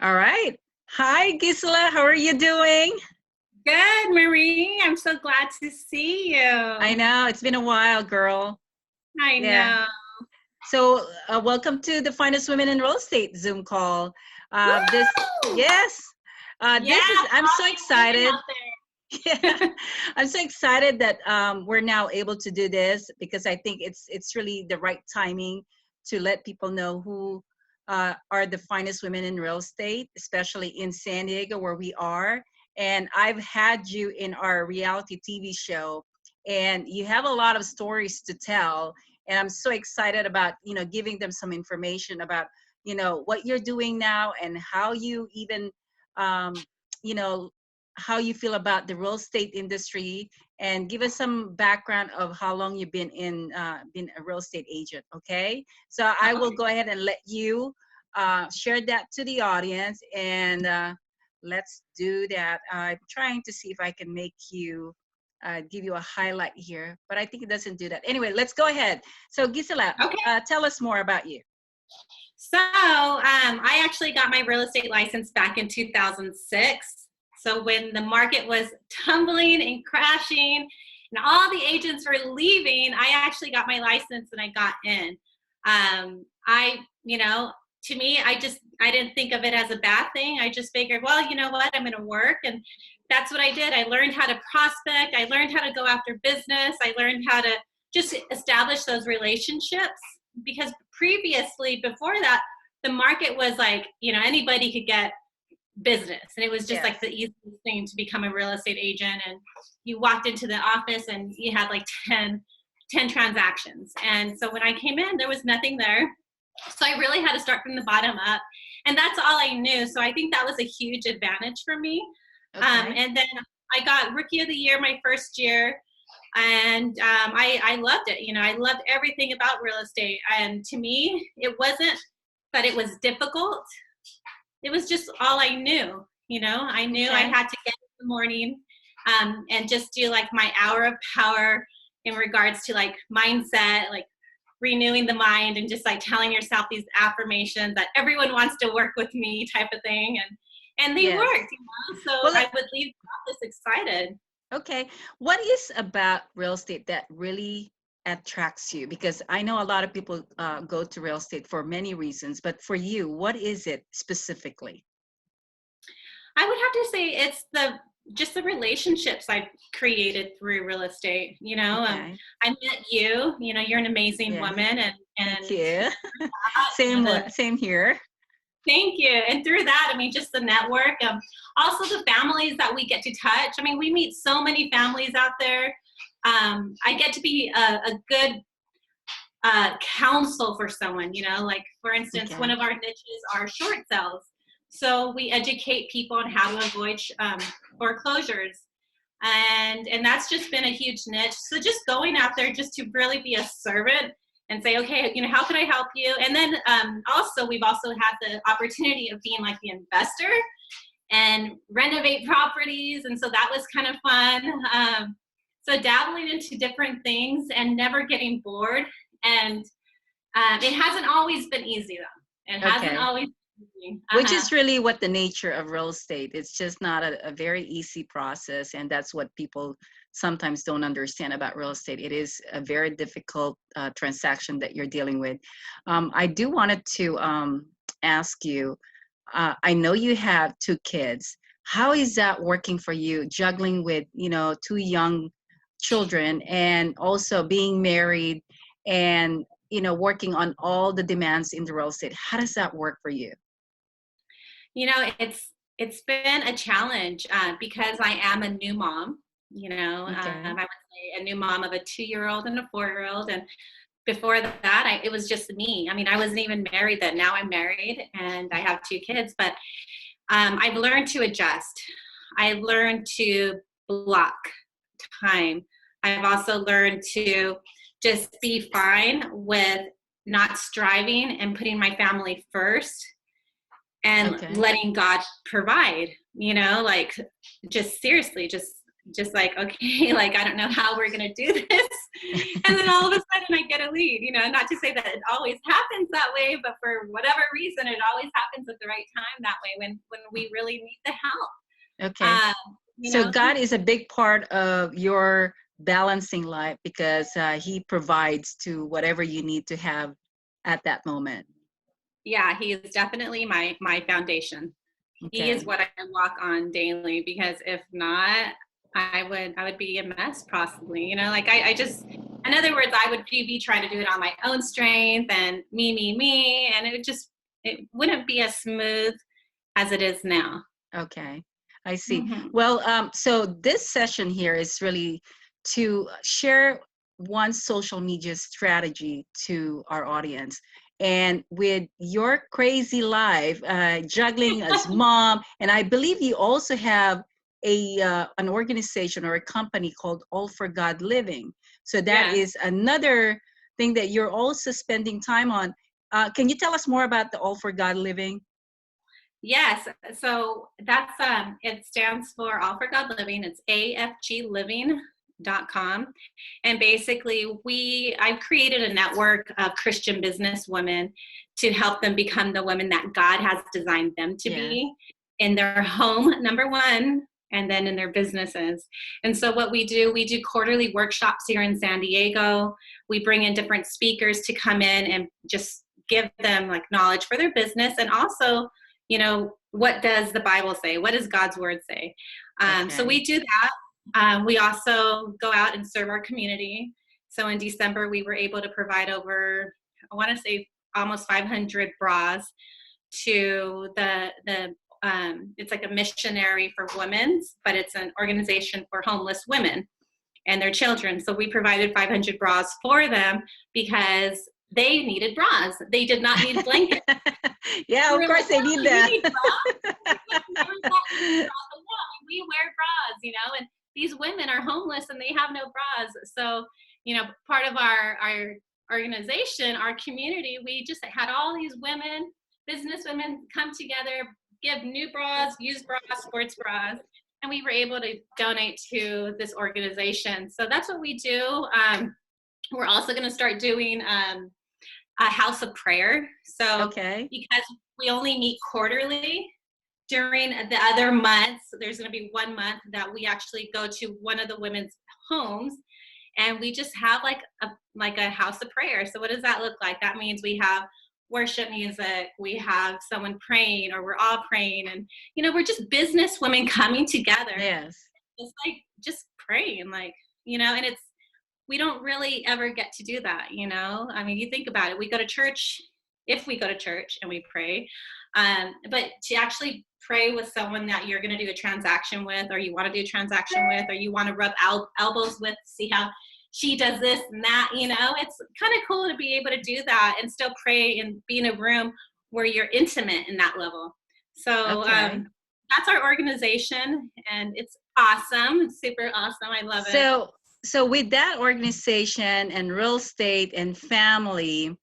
All right. Hi, Gisela. How are you doing? Good, Marie. I'm so glad to see I you. know it's been a while, girl. I Yeah. know. So, welcome to the Finest Women in Real Estate Zoom call. This, Woo! yes, Yeah, this is. I'm all so these women excited. out Yeah, there. I'm so excited that we're now able to do this because I think it's really the right timing to let people know who are the finest women in real estate, especially in San Diego where we are. And I've had you in our reality TV show, and you have a lot of stories to tell. And I'm so excited about giving them some information about what you're doing now and how you even um, you know how you feel about the real estate industry, and give us some background of how long you've been a real estate agent. Okay, so I will Okay. go ahead and let you share that to the audience, and let's do that. I'm trying to see if I can make you give you a highlight here, but I think it doesn't do that. Anyway, let's go ahead. So Gisela, Okay. tell us more about you. So, I actually got my real estate license back in 2006. So when the market was tumbling and crashing and all the agents were leaving, I actually got my license and I got in. I, to me, I didn't think of it as a bad thing. I just figured, well, you know what, I'm going to work. And that's what I did. I learned how to prospect. I learned how to go after business. I learned how to just establish those relationships, because previously, before that, the market was like, anybody could get business, and it was just Yes. like the easiest thing to become a real estate agent. And you walked into the office and you had like 10 transactions. And so when I came in, there was nothing there. So I really had to start from the bottom up, and that's all I knew. So I think that was a huge advantage for me. Okay. And then I got rookie of the year my first year, and I loved it. I loved everything about real estate. And to me, it wasn't that it was difficult. It was just all I knew. I knew I Okay. had to get in the morning, and just do like my hour of power in regards to like mindset, like renewing the mind, and just like telling yourself these affirmations that everyone wants to work with me type of thing. And they Yes. worked. So Well, I would leave the office excited. okay. What is about real estate that really attracts you? Because I know a lot of people go to real estate for many reasons, but for you, what is it specifically? I would have to say it's the relationships I've created through real estate. Okay. I met you. You're an amazing Yes. woman, and Thank you. you Same know, the same here. thank you. And through that, I mean, just the network. Also the families that we get to touch. I mean, we meet so many families out there. I get to be a good counsel for someone. Like for instance, one Okay. of our niches are short sales. So we educate people on how to avoid foreclosures, and that's just been a huge niche. So just going out there just to really be a servant and say, okay, how can I help you? And then also we've also had the opportunity of being like the investor and renovate properties, and so that was kind of fun. So dabbling into different things and never getting bored. And it hasn't always been easy though. It hasn't Okay. always been easy. Which is really what the nature of real estate. It's just not a very easy process, and that's what people sometimes don't understand about real estate. It is a very difficult transaction that you're dealing with. I do wanted to ask you. I know you have two kids. How is that working for you, juggling with two young children, and also being married, and working on all the demands in the real estate? How does that work for you? It's been a challenge, because I am a new mom. I Okay. would say a new mom of a 2-year-old and a 4-year-old. And before that, it was just me. I mean, I wasn't even married then. Now I'm married and I have 2 kids, but I've learned to adjust. I've learned to block time. I've also learned to just be fine with not striving and putting my family first and Okay. letting God provide, like just seriously, just just like, okay, like, I don't know how we're going to do this. And then all of a sudden I get a lead, you know, not to say that it always happens that way, but for whatever reason, it always happens at the right time that way when we really need the help. Okay. You So know, God is a big part of your balancing life because he provides to whatever you need to have at that moment. yeah, he is definitely my foundation. He is Okay. what I walk on daily, because if not, I would be a mess possibly. You know, like I just, in other words, I would be trying to do it on my own strength and me, and it wouldn't be as smooth as it is now. Okay. I see. Hmm. Well, so this session here is really to share one social media strategy to our audience. And with your crazy life, juggling as mom, and I believe you also have an organization or a company called All for God Living. So that Yes. is another thing that you're also spending time on. Can you tell us more about the All for God Living? Yes. So that's it stands for All for God Living. It's afgliving.com. And basically I've created a network of Christian business women to help them become the women that God has designed them to Yeah. be in their home, number one, and then in their businesses. And so what we do quarterly workshops here in San Diego. We bring in different speakers to come in and just give them like knowledge for their business, and also, you know, what does the Bible say? What does God's word say? So Okay. we do that. We also go out and serve our community. So in December, we were able to provide over, I want to say, almost 500 bras to the it's like a missionary for women, but it's an organization for homeless women and their children. So we provided 500 bras for them because they needed bras. They did not need blankets. Yeah, We of were course like, they oh, need you that. need bras? Never thought we need bras. But yeah, we wear bras, you know, and these women are homeless and they have no bras. So, you know, part of our organization, our community, we just had all these women, business women, come together, give new bras, used bras, sports bras, and we were able to donate to this organization. So that's what we do. We're also going to start doing a house of prayer. So Okay. because we only meet quarterly, during the other months, there's going to be 1 month that we actually go to one of the women's homes, and we just have like a house of prayer. So what does that look like? That means we have worship music, we have someone praying, or we're all praying, and you know, we're just business women coming together, Yes. just like just praying, like, you know. And it's, we don't really ever get to do that, you know. I mean, you think about it, we go to church, if we go to church and we pray, but to actually pray with someone that you're going to do a transaction with, or you want to do a transaction with, or you want to rub elbows with, see how she does this and that, you know, it's kind of cool to be able to do that and still pray and be in a room where you're intimate in that level. So Okay. that's our organization, and it's awesome. It's super awesome. I love it. So with that organization and real estate and family,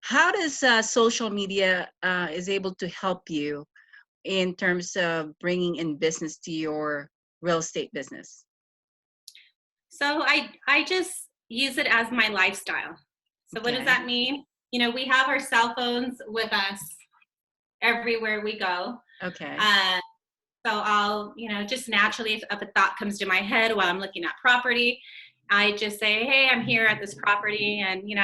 how does social media is able to help you in terms of bringing in business to your real estate business? So I just use it as my lifestyle. So what does Okay. that mean? You know, we have our cell phones with us everywhere we go. Okay. Uh, so I'll, you know, just naturally, if a thought comes to my head while I'm looking at property, I just say, hey, I'm here at this property, and you know,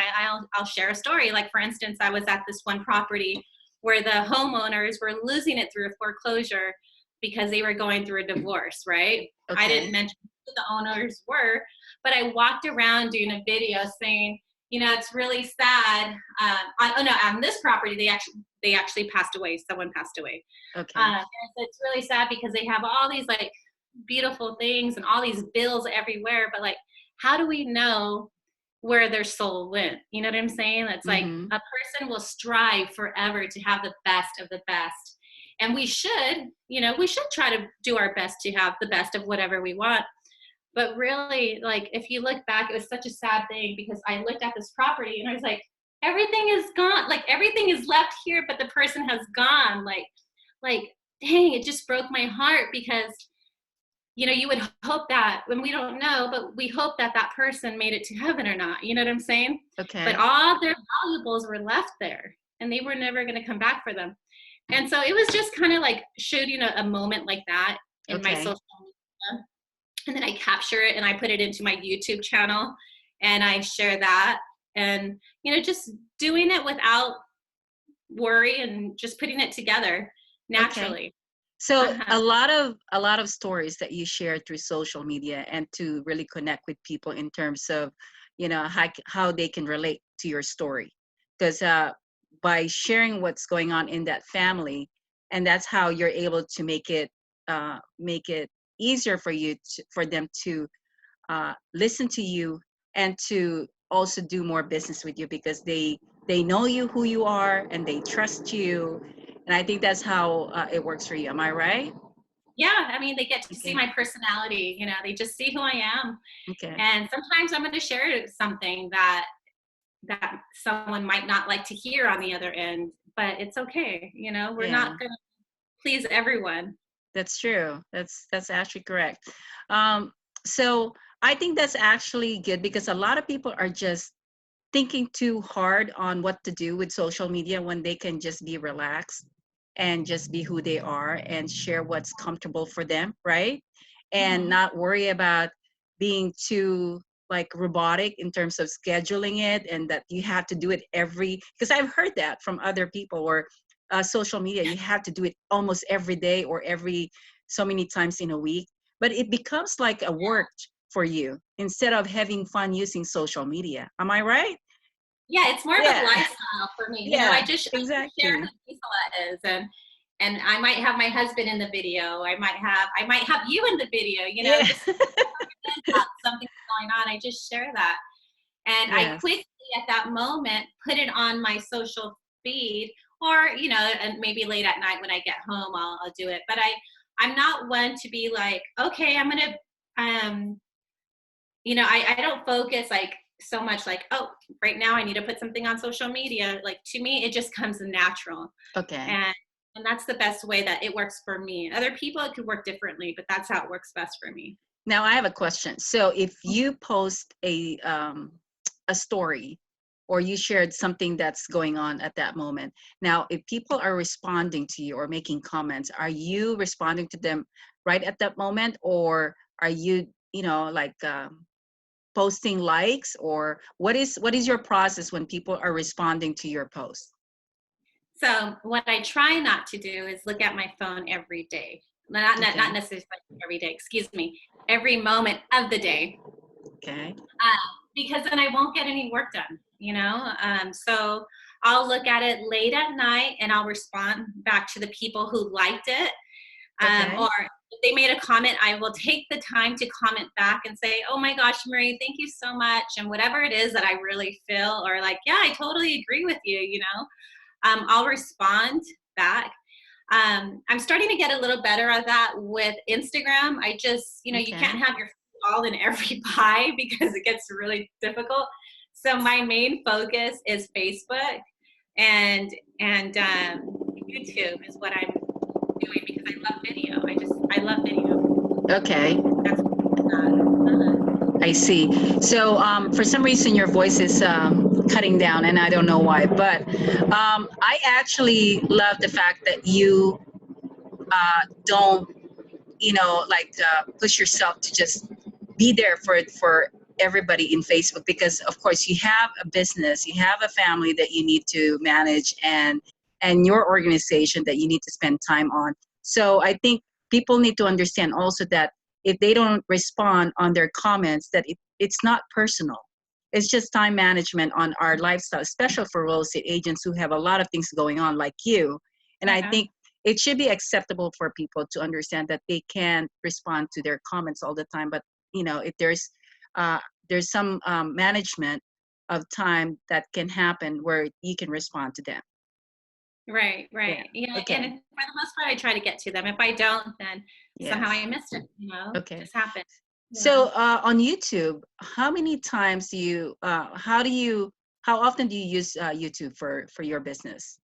I'll share a story. Like for instance, I was at this one property where the homeowners were losing it through a foreclosure because they were going through a divorce, right? I didn't Okay. mention who the owners were, but I walked around doing a video saying, you know, it's really sad. On this property, they actually passed away. Someone passed away. Okay. And so it's really sad because they have all these like beautiful things and all these bills everywhere, but like, how do we know where their soul went? You know what I'm saying? It's like Mm-hmm. a person will strive forever to have the best of the best. And we should, you know, we should try to do our best to have the best of whatever we want. But really, like, if you look back, it was such a sad thing because I looked at this property and I was like, everything is gone. Like, everything is left here, but the person has gone. Like, dang, it just broke my heart because you would hope that, when we don't know, but we hope that that person made it to heaven or not. You know what I'm saying? But Okay. all their valuables were left there, and they were never going to come back for them. And so it was just kind of like shooting a moment like that in my Okay. social media. And then I capture it and I put it into my YouTube channel and I share that. And, just doing it without worry and just putting it together Okay. naturally. So Uh-huh. a lot of stories that you share through social media and to really connect with people in terms of, how they can relate to your story. Because by sharing what's going on in that family, and that's how you're able to make it easier for them to listen to you and to also do more business with you because they know you who you are and they trust you, and I think that's how it works for you. Am I right? Yeah, I mean, they get to see Okay. my personality, they just see who I am. Okay. And sometimes I'm going to share something that someone might not like to hear on the other end, but it's okay. We're Yeah, not going to please everyone. that's true. That's actually correct. um so I think that's actually good because a lot of people are just thinking too hard on what to do with social media when they can just be relaxed and just be who they are and share what's comfortable for them, right? And Hmm. not worry about being too like robotic in terms of scheduling it and that you have to do it every, because I've heard that from other people, or social media you have to do it almost every day or every so many times in a week, but it becomes like a work for you instead of having fun using social media. Am I right? Yeah, it's more of a Yeah. lifestyle for me. Yeah, I just share exactly. who Gisela is, and I might have my husband in the video. I might have you in the video. Yeah. Just something going on. I just share that, and I Yes. quickly at that moment put it on my social feed, or and maybe late at night when I get home, I'll do it. But I'm not one to be like, okay, I'm gonna um I don't focus like so much like, oh, right now I need to put something on social media. Like, to me, it just comes natural. Okay. And and that's the best way that it works for me. Other people, it could work differently, but that's how it works best for me. Now I have a question. So if you post a story or you shared something that's going on at that moment, now if people are responding to you or making comments, are you responding to them right at that moment, or are you, like posting likes, or what is your process when people are responding to your post? So what I try not to do is look at my phone every day. Not Okay. necessarily every day, excuse me, every moment of the day. Okay. Because then I won't get any work done. So I'll look at it late at night and I'll respond back to the people who liked it. Okay. Or if they made a comment, I will take the time to comment back and say, oh my gosh, Marie, thank you so much. And whatever it is that I really feel, or like, yeah, I totally agree with you. I'll respond back. I'm starting to get a little better at that with Instagram. I just, you Okay. can't have your food all in every pie because it gets really difficult. So my main focus is Facebook and YouTube is what I'm doing because I love video. I love video. Okay. That's uh, I see. So for some reason, your voice is cutting down, and I don't know why. But I actually love the fact that you don't, like push yourself to just be there for everybody in Facebook, because of course you have a business, you have a family that you need to manage, and your organization that you need to spend time on. So I think people need to understand also that if they don't respond on their comments, that it's not personal. It's just time management on our lifestyle, especially for real estate agents who have a lot of things going on like you. And I yeah. think it should be acceptable for people to understand that they can't respond to their comments all the time, but if uh, there's some management of time that can happen where you can respond to them. Right, Yeah. right. Yeah, and Okay. for the most part, I try to get to them. If I don't, then somehow Yes. I missed it. Okay. Just happened. Yeah. So on YouTube, how many times do you how often do you use YouTube for your business?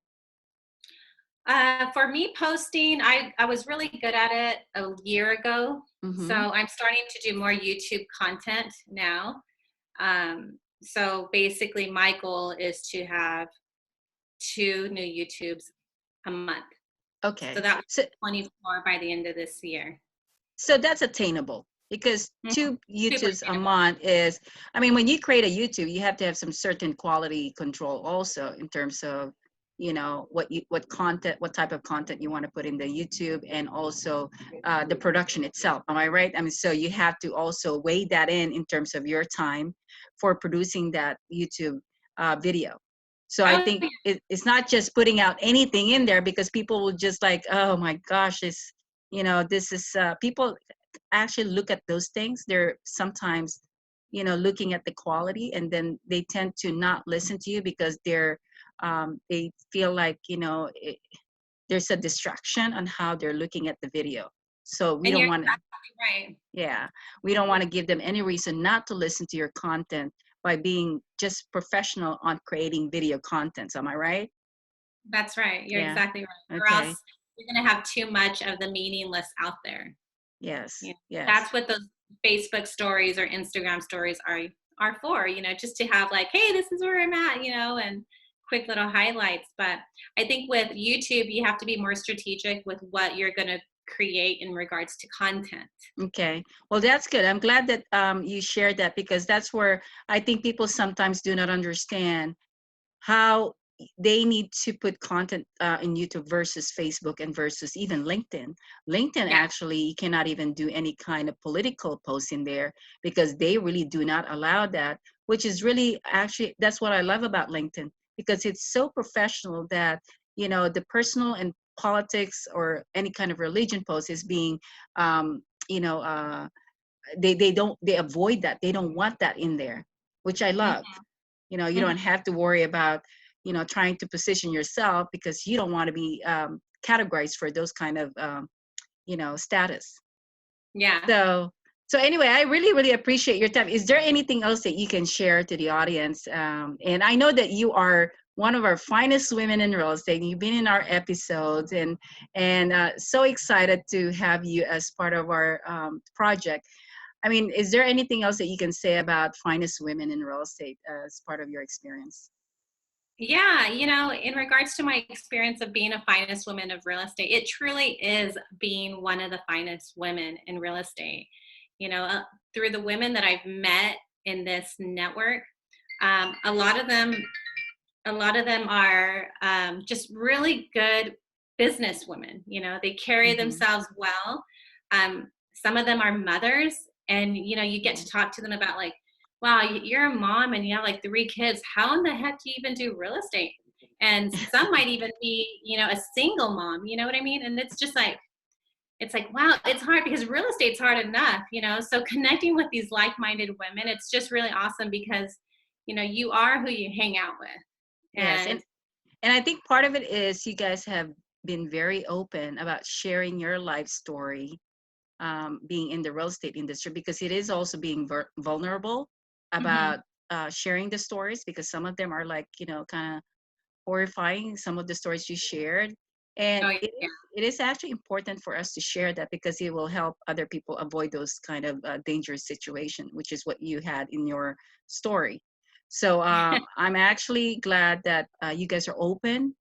For me posting, I was really good at it a year ago. So Mm-hmm. I'm starting to do more YouTube content now. So basically my goal is to have 2 new YouTubes a month. So Okay. that would So be 24 by the end of this year. so that's attainable because Mhm. two Super YouTubes a attainable. month is, I mean, when you create a YouTube, you have to have some certain quality control also in terms of, what content, what type of content you want to put in the YouTube, and also the production itself. Am I right? I mean, so you have to also weigh that in terms of your time for producing that YouTube video. So I Oh, think yeah. it's not just putting out anything in there because people will just like, oh my gosh, this is people actually look at those things. They're sometimes looking at the quality, and then they tend to not listen to you because they feel like there's a distraction on how they're looking at the video. So we And don't you're want to, exactly right. yeah, we don't want to give them any reason not to listen to your content by being just professional on creating video contents. Am I right? That's right. You're Yeah. exactly right. Or Okay. else you're going to have too much of the meaningless out there. Yes. You know, Yes. that's what those Facebook stories or Instagram stories are for, just to have like, hey, this is where I'm at, and quick little highlights. But I think with YouTube, you have to be more strategic with what you're going to create in regards to content. Okay. Well, that's good. I'm glad that you shared that because that's where I think people sometimes do not understand how they need to put content in YouTube versus Facebook and versus even LinkedIn. LinkedIn, Yeah. actually, you cannot even do any kind of political posts in there because they really do not allow that, which is really actually, that's what I love about LinkedIn because it's so professional that, the personal and politics or any kind of religion post is being, um, you know, uh, they avoid that. They don't want that in there, which I love. Mhm, You don't mhm. have to worry about trying to position yourself because you don't want to be categorized for those kind of status. Yeah. So anyway, I really really appreciate your time. Is there anything else that you can share to the audience? And I know that you are one of our finest women in real estate. You've been in our episodes, and so excited to have you as part of our project. I mean, is there anything else that you can say about finest women in real estate as part of your experience? Yeah, in regards to my experience of being a finest woman of real estate, it truly is being one of the finest women in real estate. You know, uh, Through the women that I've met in this network, um, a lot of them, a lot of them are just really good business women. They carry Mm-hmm. themselves well. Some of them are mothers, and you get Yeah. to talk to them about like, wow, you're a mom and you have like 3 kids. How in the heck do you even do real estate? And some might even be, a single mom. You know what I mean? And it's like, wow, it's hard because real estate's hard enough. So connecting with these like-minded women, it's just really awesome because you are who you hang out with. Yes, And and I think part of it is you guys have been very open about sharing your life story, being in the real estate industry, because it is also being vulnerable mhm. about sharing the stories, because some of them are like kind of horrifying, some of the stories you shared. And Oh, it yeah. is it is actually important for us to share that because it will help other people avoid those kind of dangerous situation, which is what you had in your story. So I'm actually glad that you guys are open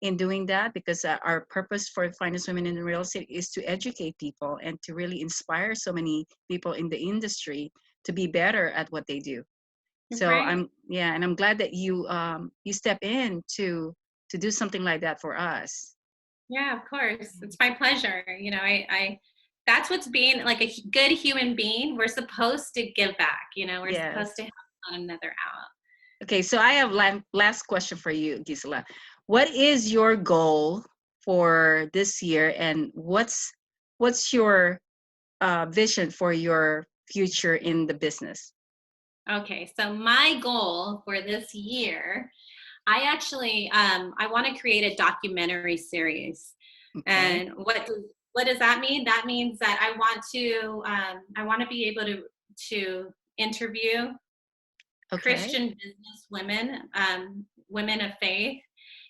in doing that, because our purpose for Finest Women in Real Estate is to educate people and to really inspire so many people in the industry to be better at what they do. So Right. and I'm glad that you step in to do something like that for us. Yeah, of course. It's my pleasure. I that's what's being like a good human being. We're supposed to give back. We're supposed Yes. to help one another out. Okay, so I have last question for you, Gisela. What is your goal for this year, and what's your vision for your future in the business? Okay, so my goal for this year, I actually I want to create a documentary series. Okay. And what does that mean? That means that I want to be able to interview Okay. Christian business women, women of faith,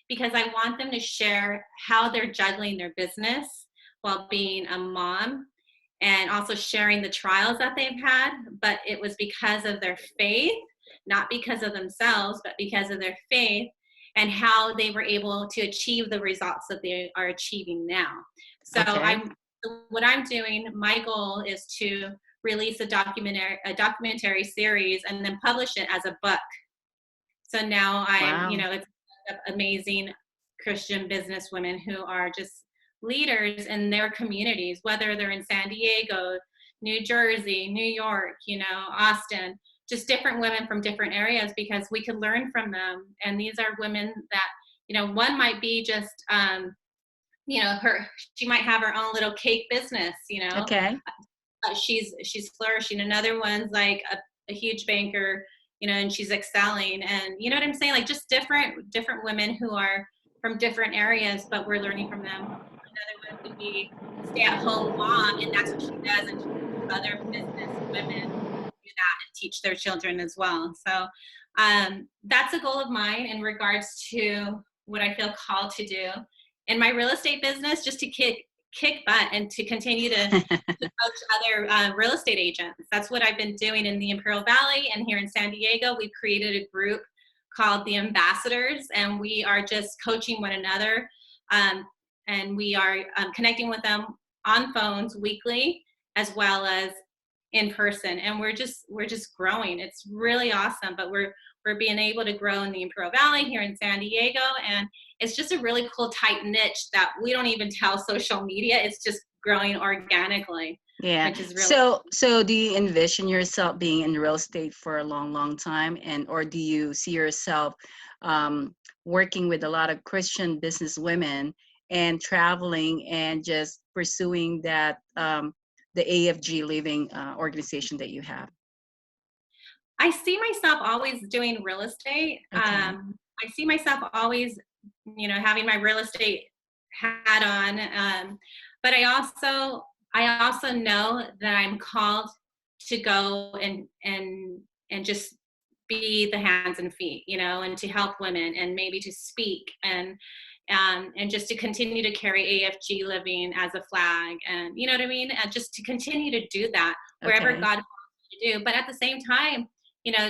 because I want them to share how they're juggling their business while being a mom, and also sharing the trials that they've had. But it was because of their faith, not because of themselves, but because of their faith, and how they were able to achieve the results that they are achieving now. So Okay. what I'm doing, my goal is to release a documentary series and then publish it as a book. So now Wow. it's amazing Christian business women who are just leaders in their communities, whether they're in San Diego, New Jersey, New York, Austin, just different women from different areas, because we could learn from them. And these are women that, one might be just, she might have her own little cake business, Okay. she's flourishing. Another one's like a huge banker, and she's excelling. And you know what I'm saying? Like, just different women who are from different areas, but we're learning from them. Another one would be a stay-at-home mom, and that's what she does, and she other business women do that and teach their children as well. So that's a goal of mine in regards to what I feel called to do in my real estate business, just to kick butt and to continue to coach other real estate agents. That's what I've been doing in the Imperial Valley, and here in San Diego, we've created a group called the Ambassadors, and we are just coaching one another, and we are connecting with them on phones weekly as well as in person, and we're just growing. It's really awesome, but we're being able to grow in the Imperial Valley here in San Diego, and it's just a really cool tight niche that we don't even tell social media. It's just growing organically. Yeah. Which is really So do you envision yourself being in real estate for a long, long time, or do you see yourself working with a lot of Christian business women and traveling and just pursuing that the AFG Living organization that you have? I see myself always doing real estate. Okay. I see myself always, having my real estate hat on. But I also know that I'm called to go and just be the hands and feet, and to help women, and maybe to speak, and just to continue to carry AFG Living as a flag, and you know what I mean, and just to continue to do that wherever Okay. God calls me to do. But at the same time,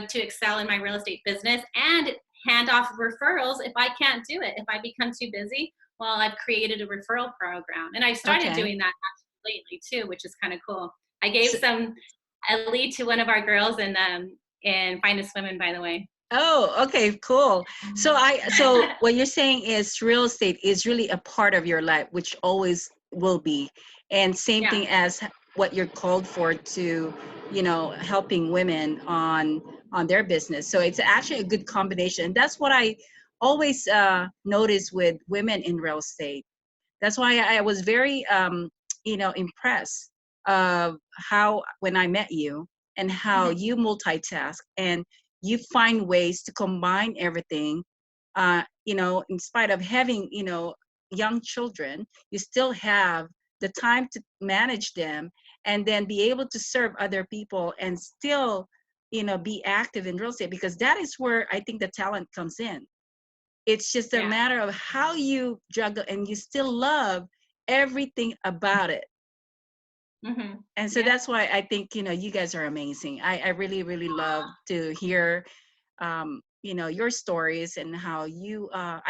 to excel in my real estate business and hand off referrals if I can't do it. If I become too busy, well, I've created a referral program, and I've started Okay. doing that actually lately too, which is kind of cool. I gave So, a lead to one of our girls in Finest Women, by the way. oh, okay, cool. So what you're saying is real estate is really a part of your life, which always will be. And same Yeah. thing as what you're called for to, helping women on their business. So it's actually a good combination. And that's what I always notice with women in real estate. That's why I was very impressed of how when I met you and how Mhm. you multitask and you find ways to combine everything. In spite of having young children, you still have the time to manage them and then be able to serve other people and still be active in real estate, because that is where I think the talent comes in. It's just a Yeah. matter of how you juggle and you still love everything about it. Mhm. And so Yeah. that's why I think, you guys are amazing. I really, really love to hear, your stories and how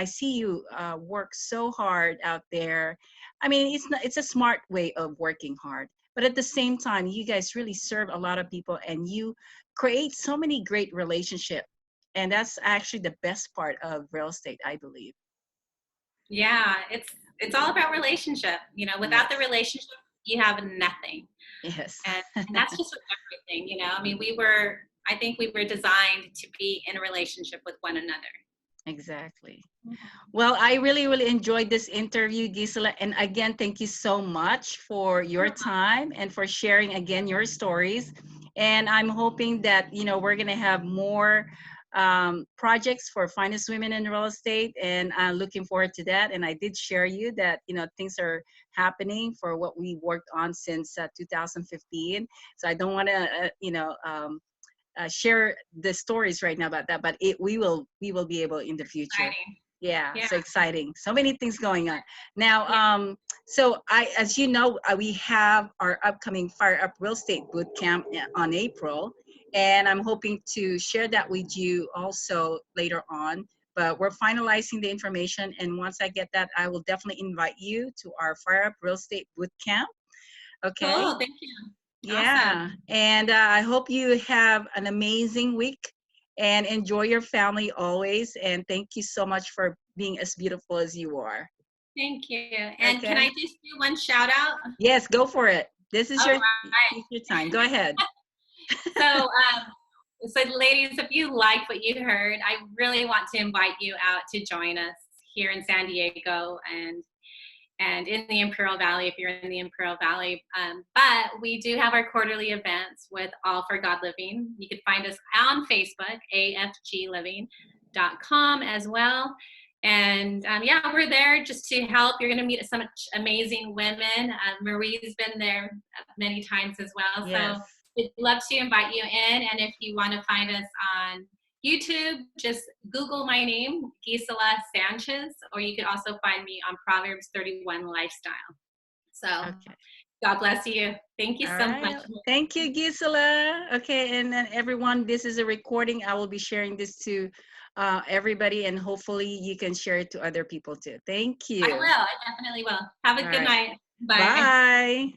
I see you work so hard out there. I mean, it's a smart way of working hard, but at the same time, you guys really serve a lot of people and you create so many great relationships. And that's actually the best part of real estate, I believe. Yeah. It's all about relationship. Without the Yes. relationship, you have nothing. Yes. And that's just with everything. I mean, I think we were designed to be in a relationship with one another. Exactly. Well, I really, really enjoyed this interview, Gisela. And again, thank you so much for your time and for sharing again your stories. And I'm hoping that, we're going to have more projects for finest women in real estate. And I'm looking forward to that. And I did share you that, things are happening for what we worked on since 2015. So I don't want to, share the stories right now about that, but we will be able in the future. Exciting. Yeah, Yeah. so exciting. So many things going on. Now, Yeah. so as you know, we have our upcoming Fire Up Real Estate Boot Camp on April, and I'm hoping to share that with you also later on. But we're finalizing the information, and once I get that, I will definitely invite you to our Fire Up Real Estate Boot Camp. Okay? Cool. Thank you. Awesome. Yeah, and I hope you have an amazing week and enjoy your family always. And thank you so much for being as beautiful as you are. Thank you. And can I Okay? just do one shout out? Yes, go for it. This is All your time. Go right. ahead. So ladies, if you like what you heard, I really want to invite you out to join us here in San Diego and in the Imperial Valley if you're in the Imperial Valley. But we do have our quarterly events with All for God Living. You can find us on Facebook, afgliving.com as well. And yeah, we're there just to help. You're going to meet some amazing women. Marie's been there many times as well. Yes. So we'd love to invite you in. And if you want to find us on YouTube, just Google my name, Gisela Sanchez, or you can also find me on Proverbs 31 Lifestyle. So Okay. God bless you. Thank you All so much. right. Thank you, Gisela. Okay, and then everyone, this is a recording. I will be sharing this to everybody, and hopefully you can share it to other people too. Thank I you. will. I definitely will. Have a All good right. night. Bye. Bye.